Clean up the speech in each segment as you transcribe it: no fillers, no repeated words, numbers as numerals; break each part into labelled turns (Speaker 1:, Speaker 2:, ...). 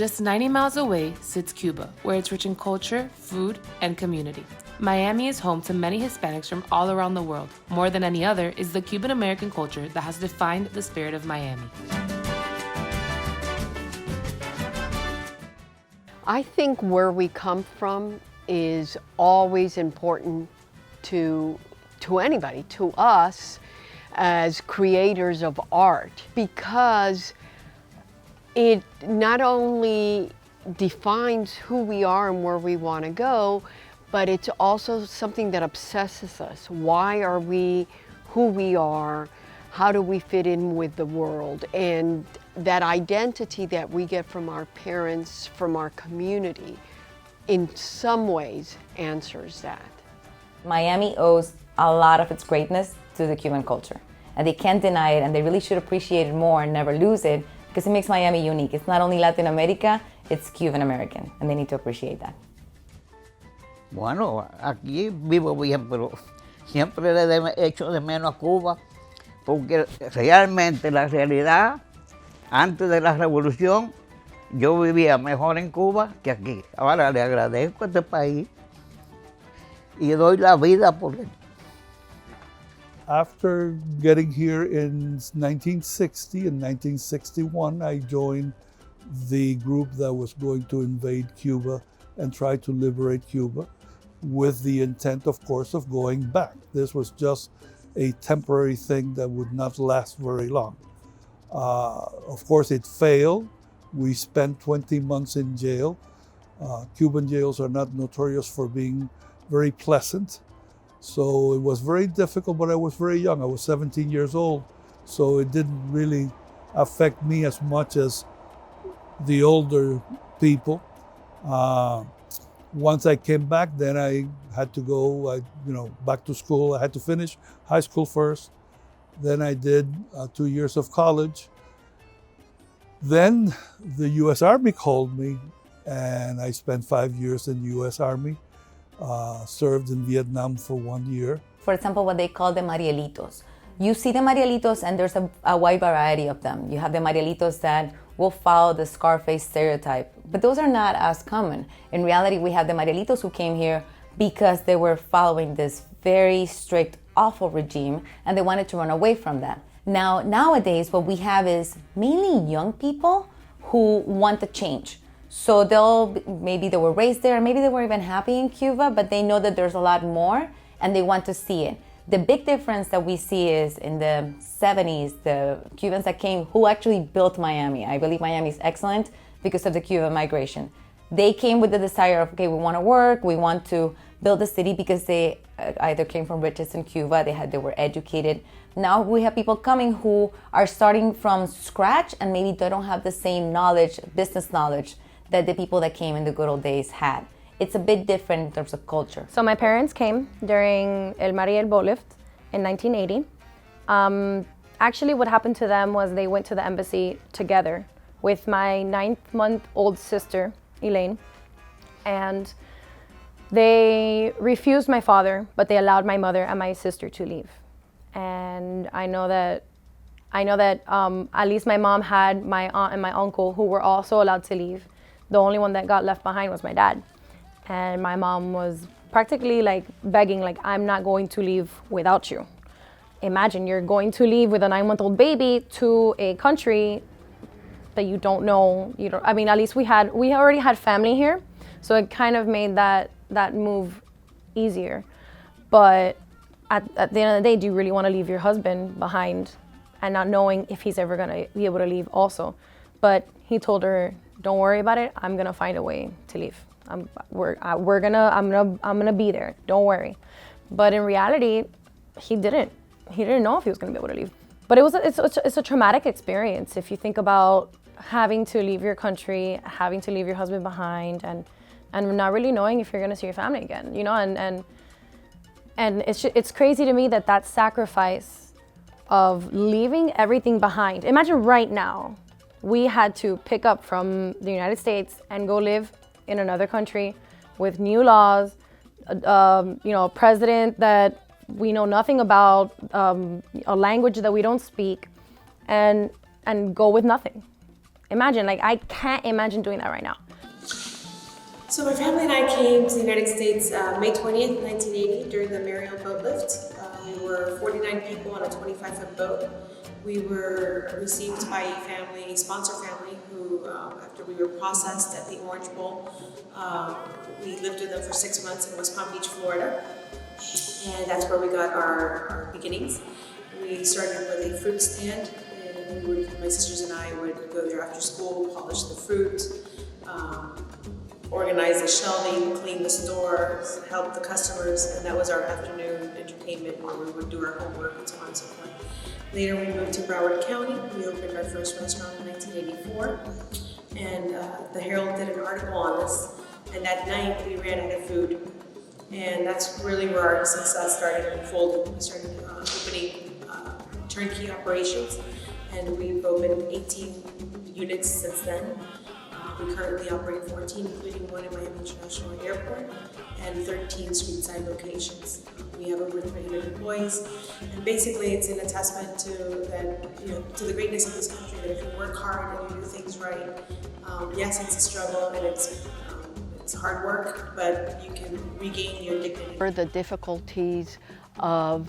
Speaker 1: Just 90 miles away sits Cuba, where it's rich in culture, food, and community. Miami is home to many Hispanics from all around the world. More than any other is the Cuban American culture that has defined the spirit of Miami.
Speaker 2: I think where we come from is always important to anybody, to us as creators of art, because it not only defines who we are and where we want to go, but it's also something that obsesses us. Why are we who we are? How do we fit in with the world? And that identity that we get from our parents, from our community, in some ways answers that.
Speaker 3: Miami owes a lot of its greatness to the Cuban culture, and they can't deny it, and they really should appreciate it more and never lose it, because it makes Miami unique. It's not only Latin America, it's Cuban American, and they need to appreciate that.
Speaker 4: Bueno, aquí vivo bien, pero siempre le he hecho de menos a Cuba, porque realmente la realidad, antes de la revolución, yo vivía mejor en Cuba que aquí. Ahora le agradezco a este país y doy la vida por él.
Speaker 5: After getting here in 1960 and 1961, I joined the group that was going to invade Cuba and try to liberate Cuba, with the intent, of course, of going back. This was just a temporary thing that would not last very long. Of course, it failed. We spent 20 months in jail. Cuban jails are not notorious for being very pleasant. So it was very difficult, but I was very young. I was 17 years old, so it didn't really affect me as much as the older people. Once I came back, then I had to go, back to school. I had to finish high school first. Then I did 2 years of college. Then the U.S. Army called me, and I spent 5 years in the U.S. Army. Served in Vietnam for 1 year.
Speaker 3: For example, what they call the Marielitos. You see the Marielitos, and there's a wide variety of them. You have the Marielitos that will follow the Scarface stereotype, but those are not as common. In reality, we have the Marielitos who came here because they were following this very strict, awful regime, and they wanted to run away from that. Nowadays, what we have is mainly young people who want the change. So maybe they were raised there, maybe they were even happy in Cuba, but they know that there's a lot more and they want to see it. The big difference that we see is in the 70s, the Cubans that came, who actually built Miami. I believe Miami is excellent because of the Cuban migration. They came with the desire of, okay, we want to work, we want to build a city, because they either came from riches in Cuba, they were educated. Now we have people coming who are starting from scratch and maybe they don't have the same knowledge, business knowledge, that the people that came in the good old days had. It's a bit different in terms of culture.
Speaker 6: So my parents came during El Mariel boat lift in 1980. Actually, what happened to them was they went to the embassy together with my 9-month-old sister, Elaine, and they refused my father, but they allowed my mother and my sister to leave. And I know that at least my mom had my aunt and my uncle who were also allowed to leave. The only one that got left behind was my dad. And my mom was practically like begging, like, I'm not going to leave without you. Imagine you're going to leave with a 9-month-old baby to a country that you don't know. At least we already had family here, so it kind of made that move easier. But at the end of the day, do you really want to leave your husband behind and not knowing if he's ever gonna be able to leave also? But he told her, don't worry about it. I'm gonna find a way to leave. I'm gonna be there. Don't worry. But in reality, he didn't. He didn't know if he was gonna be able to leave. But it's a traumatic experience if you think about having to leave your country, having to leave your husband behind, and not really knowing if you're gonna see your family again. And it's crazy to me that sacrifice of leaving everything behind. Imagine right now, we had to pick up from the United States and go live in another country with new laws, a president that we know nothing about, a language that we don't speak, and go with nothing. imagine. Like, I can't imagine doing that right now.
Speaker 7: So my family and I came to the United States May 20th, 1980 during the Mariel boat lift. We were 49 people on a 25-foot boat. We were received by a sponsor family who, after we were processed at the Orange Bowl, we lived with them for 6 months in West Palm Beach, Florida. And that's where we got our beginnings. We started with a fruit stand, and my sisters and I would go there after school, polish the fruit, organize the shelving, clean the stores, help the customers, and that was our afternoon entertainment where we would do our homework and so on and so forth. Later we moved to Broward County. We opened our first restaurant in 1984, and the Herald did an article on us, and that night we ran out of food. And that's really where our success started unfolding. We started opening turnkey operations, and we've opened 18 units since then. We currently operate 14, including one at Miami International Airport, and 13 street-side locations. We have over 300 employees, and basically it's an attestament to to the greatness of this country, that if you work hard and you do things right, yes, it's a struggle and it's hard work, but you can regain your dignity.
Speaker 2: The difficulties of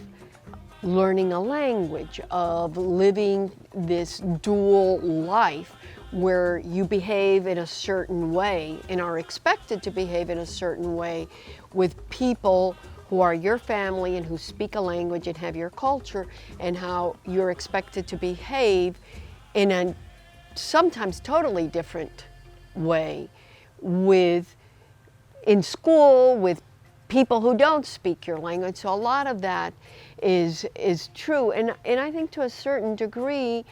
Speaker 2: learning a language, of living this dual life where you behave in a certain way and are expected to behave in a certain way with people who are your family and who speak a language and have your culture, and how you're expected to behave in a sometimes totally different way in school with people who don't speak your language. So a lot of that is true, and I think to a certain degree,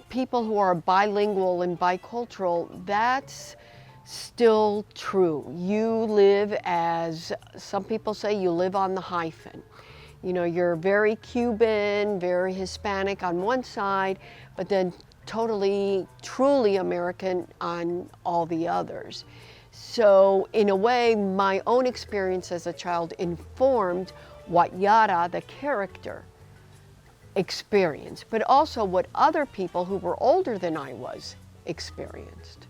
Speaker 2: people who are bilingual and bicultural, that's still true. You live, as some people say, you live on the hyphen. You know, you're very Cuban, very Hispanic on one side, but then totally, truly American on all the others. So in a way, my own experience as a child informed what Yara, the character, experienced, but also what other people who were older than I was experienced.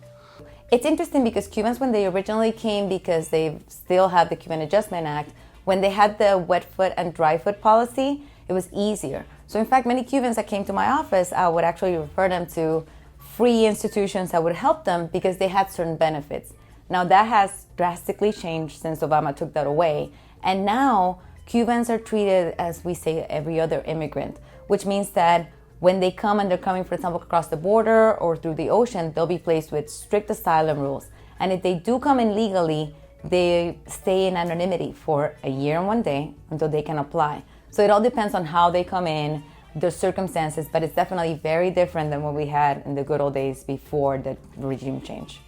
Speaker 3: It's interesting because Cubans, when they originally came, because they still have the Cuban Adjustment Act, when they had the wet foot and dry foot policy, it was easier. So in fact, many Cubans that came to my office, I would actually refer them to free institutions that would help them because they had certain benefits. Now that has drastically changed since Obama took that away. And now Cubans are treated as we say every other immigrant, which means that when they come and they're coming, for example, across the border or through the ocean, they'll be placed with strict asylum rules. And if they do come in legally, they stay in anonymity for a year and 1 day until they can apply. So it all depends on how they come in, their circumstances, but it's definitely very different than what we had in the good old days before the regime change.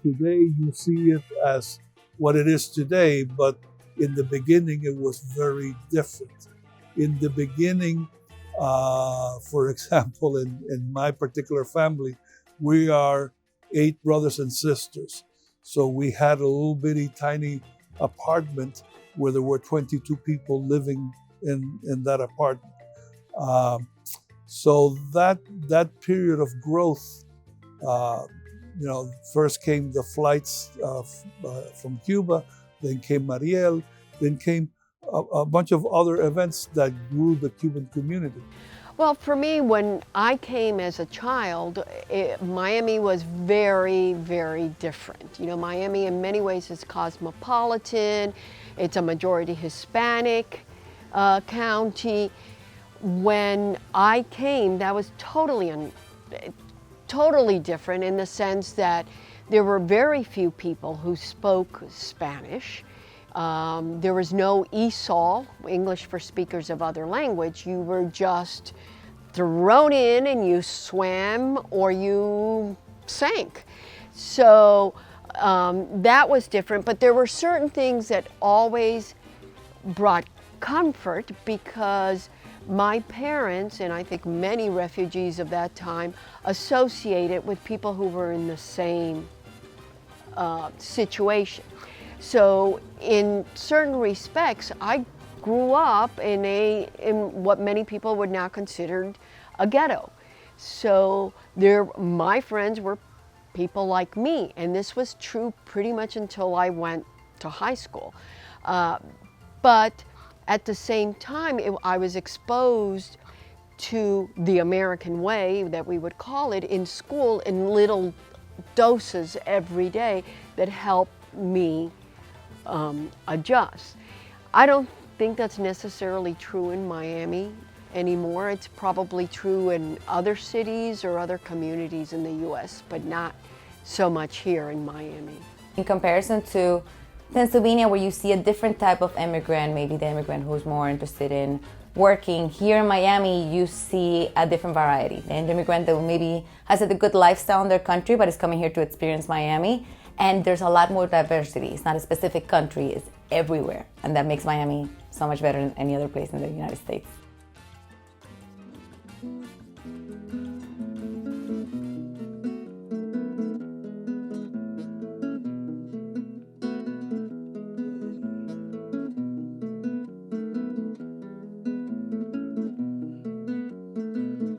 Speaker 5: Today you see it as what it is today, but in the beginning it was very different. In the beginning, for example, in my particular family, we are 8 brothers and sisters. So we had a little bitty tiny apartment where there were 22 people living in that apartment. So that period of growth, first came the flights from Cuba, then came Mariel, then came a bunch of other events that grew the Cuban community.
Speaker 2: Well, for me, when I came as a child, Miami was very, very different. You know, Miami in many ways is cosmopolitan. It's a majority Hispanic county. When I came, that was totally different in the sense that there were very few people who spoke Spanish. There was no ESOL, English for speakers of other language. You were just thrown in and you swam or you sank. So that was different, but there were certain things that always brought comfort because my parents, and I think many refugees of that time, associated with people who were in the same situation. So in certain respects, I grew up in what many people would now consider a ghetto. So my friends were people like me, and this was true pretty much until I went to high school. But at the same time, I was exposed to the American way, that we would call it, in school in little doses every day that helped me adjust. I don't think that's necessarily true in Miami anymore. It's probably true in other cities or other communities in the US, but not so much here in Miami.
Speaker 3: In comparison to Pennsylvania, where you see a different type of immigrant, maybe the immigrant who's more interested in working, here in Miami, you see a different variety. The immigrant that maybe has a good lifestyle in their country, but is coming here to experience Miami. And there's a lot more diversity. It's not a specific country, it's everywhere. And that makes Miami so much better than any other place in the United States.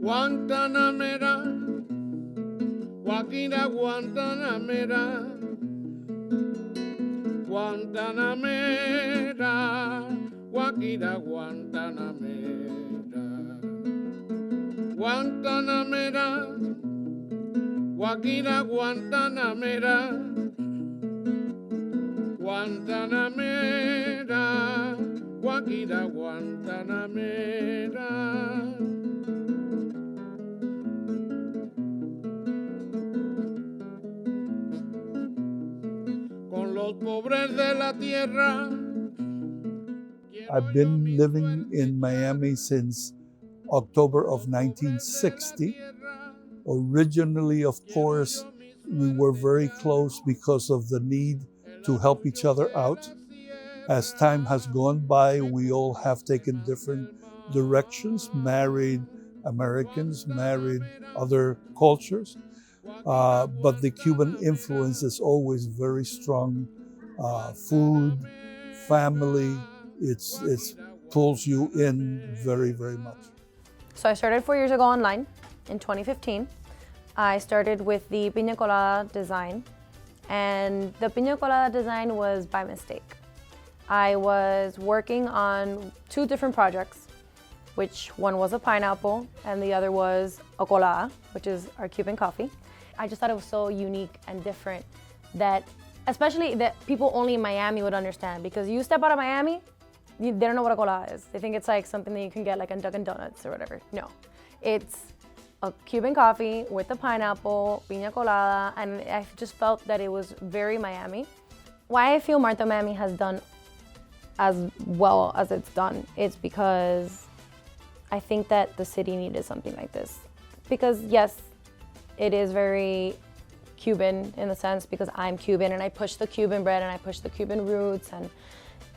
Speaker 8: Guantanamera, Guajira Guantanamera, Guantanamera, Guajira Guantanamera, Guantanamera, Guajira Guantanamera, Guantanamera, Guajira Guantanamera.
Speaker 5: I've been living in Miami since October of 1960. Originally, of course, we were very close because of the need to help each other out. As time has gone by, we all have taken different directions, married Americans, married other cultures. But the Cuban influence is always very strong. Food, family, it pulls you in very, very much.
Speaker 6: So I started 4 years ago online in 2015. I started with the piña colada design, and the piña colada design was by mistake. I was working on 2 different projects, which one was a pineapple and the other was a colada, which is our Cuban coffee. I just thought it was so unique and different that, especially that people only in Miami would understand, because you step out of Miami, they don't know what a colada is. They think it's like something that you can get like in Dunkin' Donuts or whatever. No, it's a Cuban coffee with a pineapple, piña colada, and I just felt that it was very Miami. Why I feel Martha Miami has done as well as it's done, it's because I think that the city needed something like this. Because yes, it is very Cuban in the sense because I'm Cuban and I push the Cuban bread and I push the Cuban roots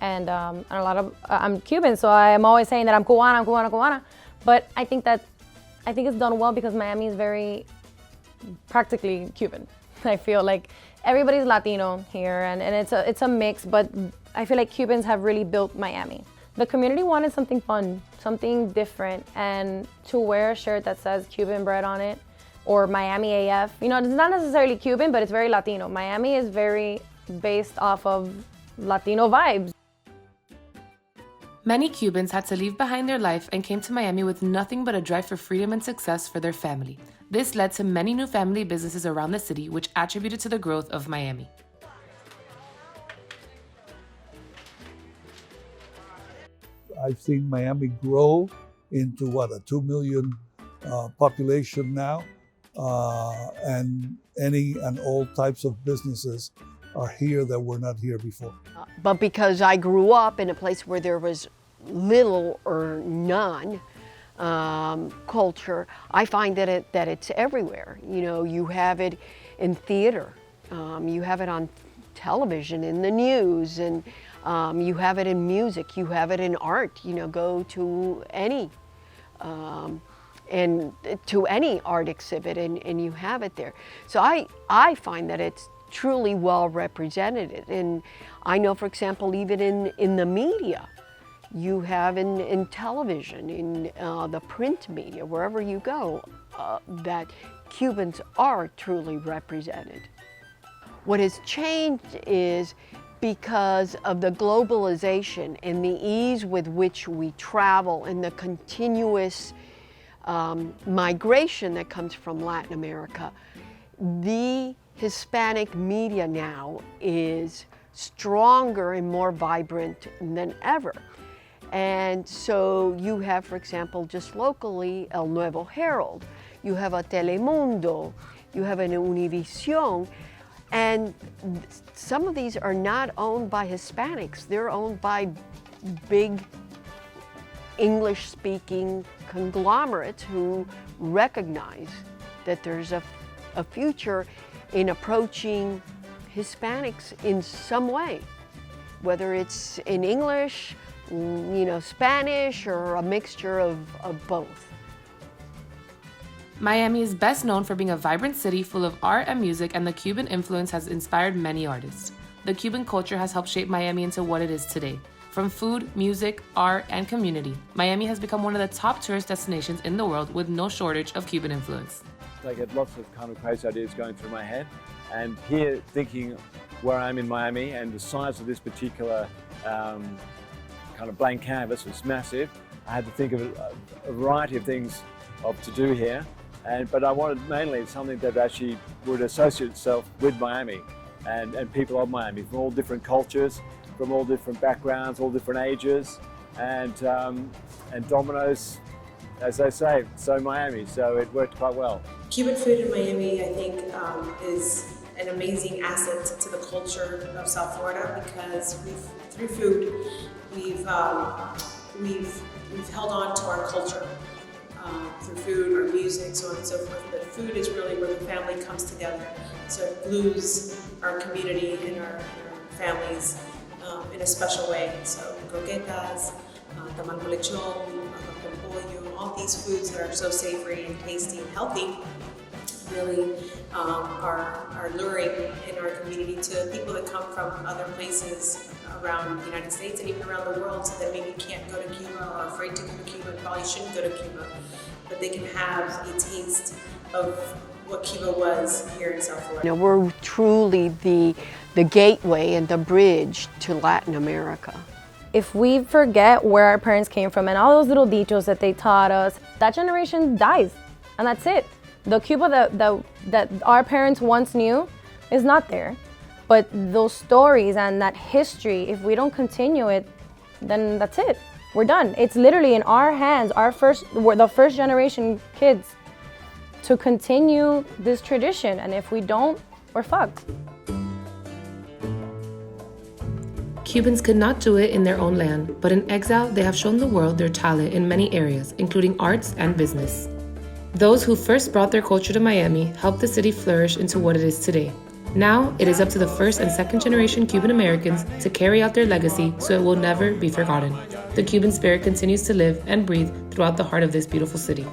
Speaker 6: and a lot of I'm Cuban, so I'm always saying that I'm Cubana. But I think it's done well because Miami is very practically Cuban. I feel like everybody's Latino here and it's a mix, but I feel like Cubans have really built Miami. The community wanted something fun, something different, and to wear a shirt that says Cuban bread on it or Miami AF. You know, it's not necessarily Cuban, but it's very Latino. Miami is very based off of Latino vibes.
Speaker 1: Many Cubans had to leave behind their life and came to Miami with nothing but a drive for freedom and success for their family. This led to many new family businesses around the city, which attributed to the growth of Miami.
Speaker 5: I've seen Miami grow into a 2 million population now. And any and all types of businesses are here that were not here before.
Speaker 2: But because I grew up in a place where there was little or none culture, I find that it's everywhere. You know, you have it in theater, you have it on television, in the news, and you have it in music, you have it in art. You know, go to any art exhibit and you have it there. So I find that it's truly well represented. And I know, for example, even in the media, you have in television, in the print media, wherever you go, that Cubans are truly represented. What has changed is because of the globalization and the ease with which we travel and the continuous migration that comes from Latin America, the Hispanic media now is stronger and more vibrant than ever. And so you have, for example, just locally, El Nuevo Herald, you have a Telemundo, you have an Univision, and some of these are not owned by Hispanics, they're owned by big English-speaking conglomerates who recognize that there's a future in approaching Hispanics in some way, whether it's in English, Spanish, or a mixture of both.
Speaker 1: Miami is best known for being a vibrant city full of art and music, and the Cuban influence has inspired many artists. The Cuban culture has helped shape Miami into what it is today. From food, music, art, and community, Miami has become one of the top tourist destinations in the world with no shortage of Cuban influence.
Speaker 9: I get lots of kind of crazy ideas going through my head, and here thinking where I am in Miami and the size of this particular kind of blank canvas was massive. I had to think of a variety of things to do here, but I wanted mainly something that actually would associate itself with Miami and people of Miami from all different cultures, from all different backgrounds, all different ages, and Domino's, as they say, so Miami, so it worked quite well.
Speaker 7: Cuban food in Miami, I think, is an amazing asset to the culture of South Florida because through food, we've held on to our culture through food, our music, so on and so forth. But food is really where the family comes together. So it glues our community and our families in a special way. So croquetas, tamal con lechon, arroz con pollo, all these foods that are so savory and tasty and healthy really are luring in our community to people that come from other places around the United States and even around the world, so that maybe can't go to Cuba or are afraid to go to Cuba and probably shouldn't go to Cuba, but they can have a taste of what Cuba was here in South Florida.
Speaker 2: We're truly the gateway and the bridge to Latin America.
Speaker 6: If we forget where our parents came from and all those little dichos that they taught us, that generation dies, and that's it. The Cuba that our parents once knew is not there. But those stories and that history, if we don't continue it, then that's it. We're done. It's literally in our hands, we're the first generation kids to continue this tradition. And if we don't, we're fucked.
Speaker 1: Cubans could not do it in their own land, but in exile, they have shown the world their talent in many areas, including arts and business. Those who first brought their culture to Miami helped the city flourish into what it is today. Now, it is up to the first and second generation Cuban Americans to carry out their legacy so it will never be forgotten. The Cuban spirit continues to live and breathe throughout the heart of this beautiful city.